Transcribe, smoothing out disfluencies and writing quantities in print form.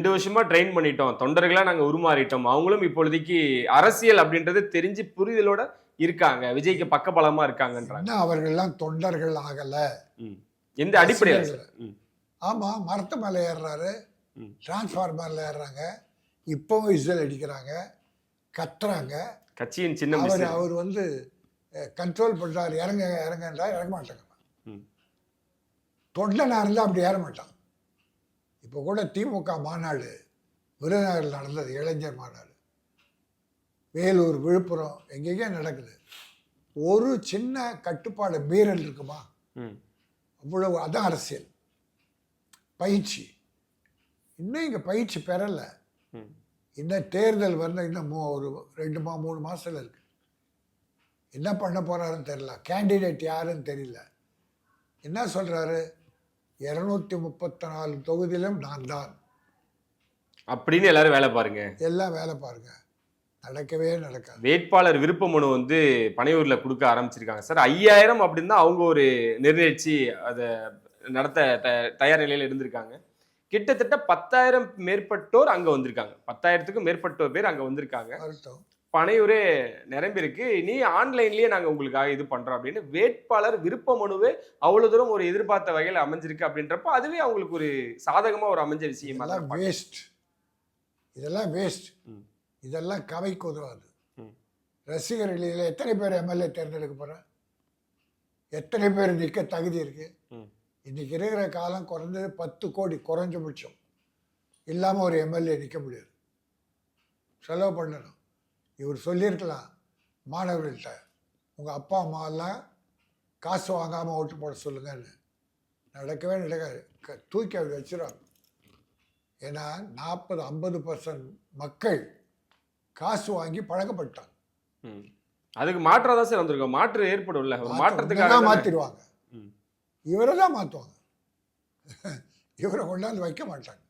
2 வருஷமா ட்ரெயின் பண்ணிட்டோம், தொண்டர்களா நாங்க உருமாறிட்டோம், அவங்களும் இப்பொழுதைக்கு அரசியல் அப்படின்றது தெரிஞ்சு புரிதலோட இருக்காங்க, விஜய்க்கு பக்கபலமா இருக்காங்கன்றாங்க. அவர்கள்லாம் தொண்டர்கள் ஆகல. எந்த அடிப்படையில்? ஆமா, மரத்து மேலே ஏறுறாரு, டிரான்ஸ்ஃபார்மர்ல ஏறுறாங்க, இப்பவும் விசில் அடிக்கிறாங்க, கத்துறாங்க. கட்சியின் சின்னம் அவர் வந்து கண்ட்ரோல் பண்றாரு, இறங்க இறங்கன்றா இறங்க மாட்டாங்க. தொண்டனா இருந்தா அப்படி ஏற மாட்டான். இப்போ கூட திமுக மாநாடு விருதுநகரில் நடந்தது, இளைஞர் மாநாடு, வேலூர், விழுப்புரம், எங்கெங்கே நடக்குது. ஒரு சின்ன கட்டுப்பாடு மீறல் இருக்குமா? அவ்வளவு. அதான் அரசியல் பயிற்சி. இன்னும் இங்கே பயிற்சி பெறலை. இன்னும் தேர்தல் வந்து இன்னும் ஒரு 2-3 மாதத்தில் இருக்கு. என்ன பண்ண போறாருன்னு தெரியல. கேண்டிடேட் யாருன்னு தெரியல. என்ன சொல்றாரு? 234 தொகுதியிலும் நான் தான் அப்படின்னு எல்லாரும் வேலை பாருங்க, எல்லாம் வேலை பாருங்க. நடக்கவே நடக்காது. வேட்பாளர் விருப்ப மனு வந்து பனையூர்ல கொடுக்க ஆரம்பிச்சிருக்காங்க சார். 5000 அப்படின்னு தான் அவங்க ஒரு நிர்ணயிச்சு அதை நடத்த தயார் நிலையில் இருந்திருக்காங்க. கிட்டத்தட்ட 10,000 மேற்பட்டோர் அங்க வந்திருக்காங்க. 10,000க்கும் மேற்பட்டோர் பேர் அங்க வந்திருக்காங்க. பனையூரே நிரம்பி இருக்கு. நீ ஆன்லைன்லயே நாங்க உங்களுக்காக இது பண்றோம் அப்படின்னு வேட்பாளர் விருப்ப மனுவே அவ்வளவு தூரம் ஒரு எதிர்பார்த்த வகையில் அமைஞ்சிருக்கு. அப்படின்றப்ப அதுவே அவங்களுக்கு ஒரு சாதகமா ஒரு அமைஞ்ச விஷயமா தான். வேஸ்ட், இதெல்லாம் வேஸ்ட், இதெல்லாம் கவைக்கு உதவாது. ரசிகர்களில் எத்தனை பேர் எம்எல்ஏ தேர்ந்தெடுக்க போற? எத்தனை பேர் நிற்க தகுதி இருக்கு? இன்னைக்கு இருக்கிற காலம் குறைஞ்சது 10 கோடி குறைஞ்சபட்சம் இல்லாமல் ஒரு எம்எல்ஏ நிற்க முடியாது. செலவு பண்ணணும். இவர் சொல்லியிருக்கலாம் மாணவர்கள்ட்ட, உங்கள் அப்பா அம்மாவெல்லாம் காசு வாங்காமல் ஓட்டு போட சொல்லுங்கன்னு. நடக்கவே நடக்காது. தூக்கி அவர் வச்சிருவாங்க. ஏன்னா 40-50% மக்கள் காசு வாங்கி பழக்கப்பட்டாங்க. அதுக்கு மாற்றம் தான் சார் வந்திருக்கோம். மாற்று ஏற்படும் இல்லை, ஒரு மாற்றத்துக்காக மாற்றிடுவாங்க. இவரை தான் மாற்றுவாங்க, இவரை கொண்டாந்து வைக்க மாட்டாங்க.